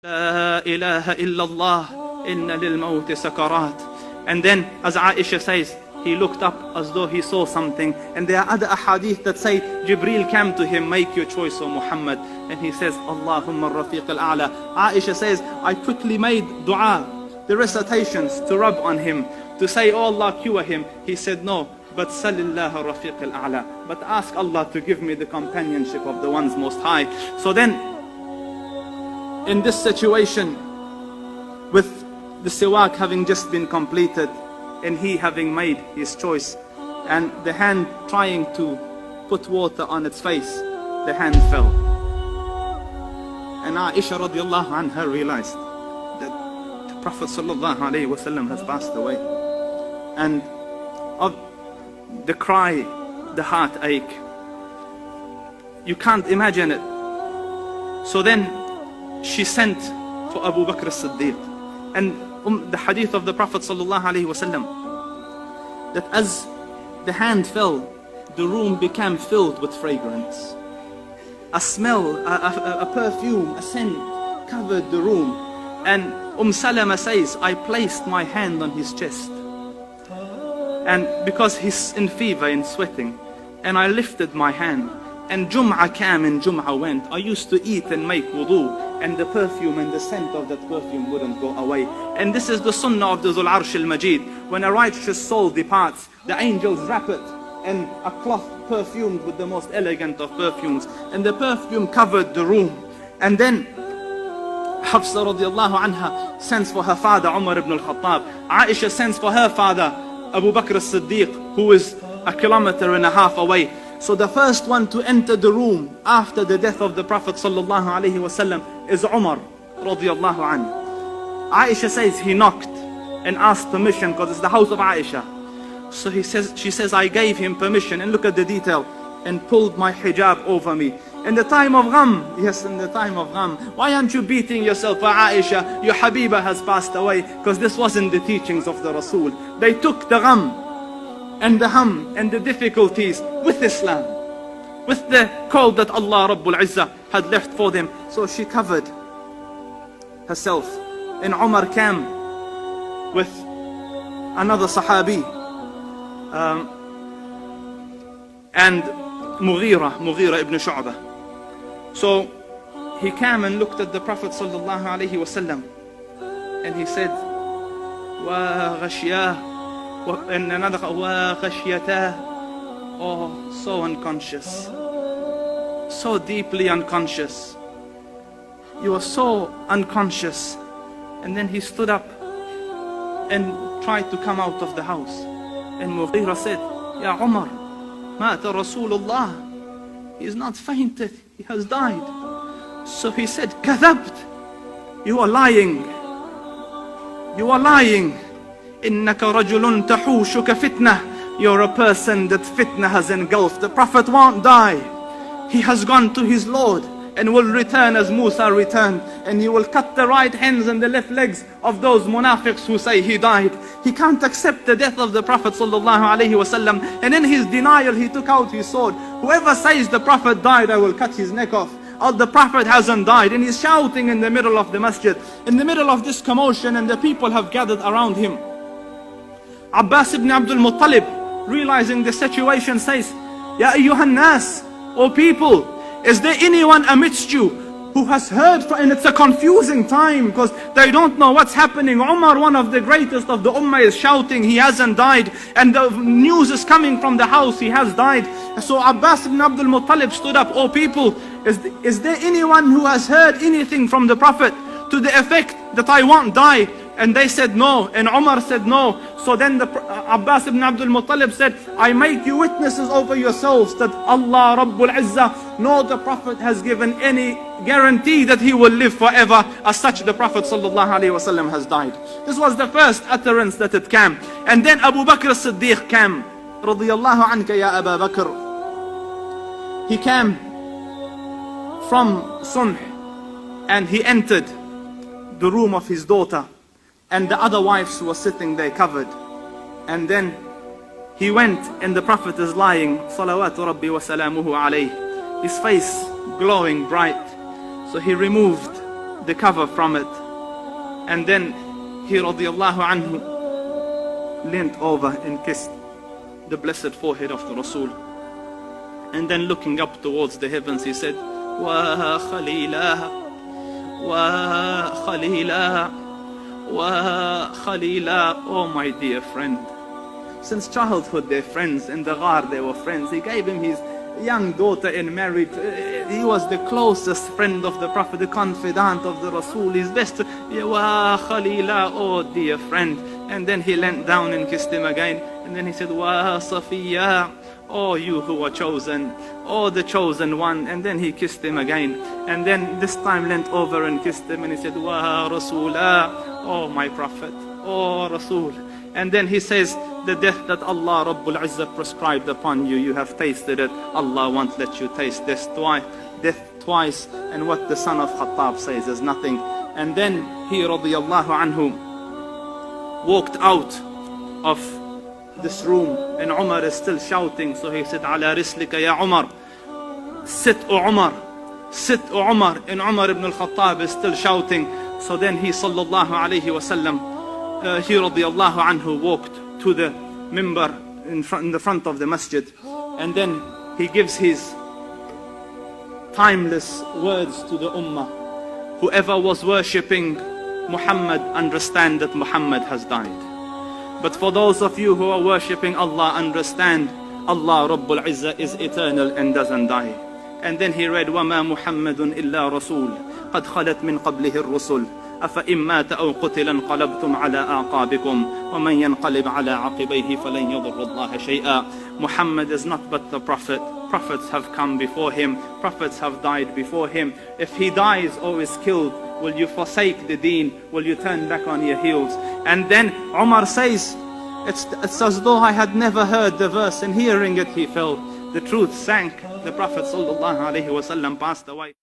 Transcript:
La ilaha illallah, inna lil mawti sakarat. And then, as Aisha says, he looked up as though he saw something. And there are other ahadith that say, Jibreel came to him, make your choice, O Muhammad. And he says, Allahumma rafiq al-a'la. Aisha says, I quickly made dua, the recitations to rub on him, to say, oh Allah, cure him. He said, no, but salillah rafiq al-a'la. But ask Allah to give me the companionship of the ones most high. So then, in this situation, with the siwak having just been completed, and he having made his choice, and the hand trying to put water on its face, the hand fell. And Aisha radiallahu anha realized that the Prophet sallallahu alaihi wasallam has passed away. And of the cry, the heartache, you can't imagine it. So then she sent for Abu Bakr as-Siddiq. And the hadith of the Prophet sallallahu alaihi wasallam, that as the hand fell, the room became filled with fragrance. A smell, a perfume, a scent covered the room. And Salama says, I placed my hand on his chest, and because he's in fever and sweating, and I lifted my hand, and Jum'ah came and Jum'ah went. I used to eat and make wudu, and the perfume and the scent of that perfume wouldn't go away. And this is the sunnah of the Dhul Arsh al-Majid. When a righteous soul departs, the angels wrap it in a cloth perfumed with the most elegant of perfumes, and the perfume covered the room. And then Hafsa radiallahu anha sends for her father Umar ibn al-Khattab. Aisha sends for her father Abu Bakr as-Siddiq, who is 1.5 kilometers away. So the first one to enter the room after the death of the Prophet sallallahu alaihi wasallam is Umar radiallahu anhu. Aisha says he knocked and asked permission, because it's the house of Aisha. So she says, I gave him permission, and look at the detail, and pulled my hijab over me. In the time of gham, yes, in the time of gham. Why aren't you beating yourself for Aisha? Your Habiba has passed away, because this wasn't the teachings of the Rasul. They took the gham and the hum and the difficulties with Islam, with the call that Allah Rabbul Izzah had left for them. So she covered herself. And Umar came with another Sahabi, and Mughira ibn Shu'bah. So he came and looked at the Prophet sallallahu alaihi wasallam, and he said, wa ghashiyah, and another, wa ghashiyatah. Oh, so unconscious, so deeply unconscious. You are so unconscious. And then he stood up and tried to come out of the house. And Mughira said, Ya Umar, mata Rasulullah. He is not fainted, he has died. So he said, Kadhabt, you are lying. You are lying. Innaka rajulun tahushuka fitnah. You're a person that fitna has engulfed. The Prophet won't die. He has gone to his Lord and will return as Musa returned. And he will cut the right hands and the left legs of those munafiqs who say he died. He can't accept the death of the Prophet sallallahu alaihi wasallam. And in his denial, he took out his sword. Whoever says the Prophet died, I will cut his neck off. Or the Prophet hasn't died. And he's shouting in the middle of the masjid, in the middle of this commotion, and the people have gathered around him. Abbas ibn Abdul Muttalib, realizing the situation, says, Ya ayyuhan nas, O people, is there anyone amidst you who has heard? And it's a confusing time, because they don't know what's happening. Umar, one of the greatest of the ummah, is shouting he hasn't died, and the news is coming from the house he has died. So Abbas ibn Abdul Muttalib stood up, O people, is there anyone who has heard anything from the Prophet to the effect that I won't die? And they said no, and Umar said no. So then Abbas ibn Abdul Muttalib said, I make you witnesses over yourselves that Allah Rabbul Izzah, no, the Prophet has given any guarantee that he will live forever. As such, the Prophet sallallahu alaihi wasallam has died. This was the first utterance that it came. And then Abu Bakr as-Siddiq came, radiyallahu anka ya Abu Bakr. He came from Sunh, and he entered the room of his daughter, and the other wives were sitting there covered. And then he went, and the Prophet is lying, salawatu rabbi wa salamuhu alayh, his face glowing bright. So he removed the cover from it. And then he radiallahu anhu leant over and kissed the blessed forehead of the Rasul. And then looking up towards the heavens, he said, Wa Khalila, Wa Khalila, Wa Khalila. Oh my dear friend. Since childhood they're friends. In the ghar they were friends. He gave him his young daughter in marriage. He was the closest friend of the Prophet, the confidant of the Rasul, his best. Wa Khalila, oh dear friend. And then he leant down and kissed him again. And then he said, Wa Safiya, oh you who are chosen, oh the chosen one. And then he kissed him again. And then this time leant over and kissed him. And he said, Wa Rasula, oh my Prophet, oh Rasul. And then he says, the death that Allah Rabbul Izzah prescribed upon you, you have tasted it. Allah won't let you taste this death twice. And what the son of Khattab says is nothing. And then he radiallahu anhu walked out of this room, and Umar is still shouting. So he said, Ala rislika ya Umar, sit O Umar, sit O Umar. And Umar ibn al-Khattab is still shouting. So then he sallallahu alayhi wasallam, he radiallahu anhu walked to the mimbar in the front of the masjid, and then he gives his timeless words to the ummah. Whoever was worshipping Muhammad, understand that Muhammad has died. But for those of you who are worshipping Allah, understand Allah Rabbul Izzah is eternal and doesn't die. And then he read, وَمَا مُحَمَّدٌ إِلَّا رَسُولٌ قَدْ خَلَتْ مِنْ قَبْلِهِ الرُّسُلُ أَفَإِن مَّاتَ أَوْ قُتِلَ انقَلَبْتُمْ عَلَىٰ أَعْقَابِكُمْ وَمَنْ يَنْقَلِبْ عَلَىٰ عَقِبَيْهِ فَلَنْ يَضُرَّ اللَّهَ شَيْئًا. Muhammad is not but the Prophet. Prophets have come before him. Prophets have died before him. If he dies or is killed, will you forsake the deen? Will you turn back on your heels? And then Umar says, it's as though I had never heard the verse, and hearing it he fell. The truth sank. The Prophet ﷺ passed away.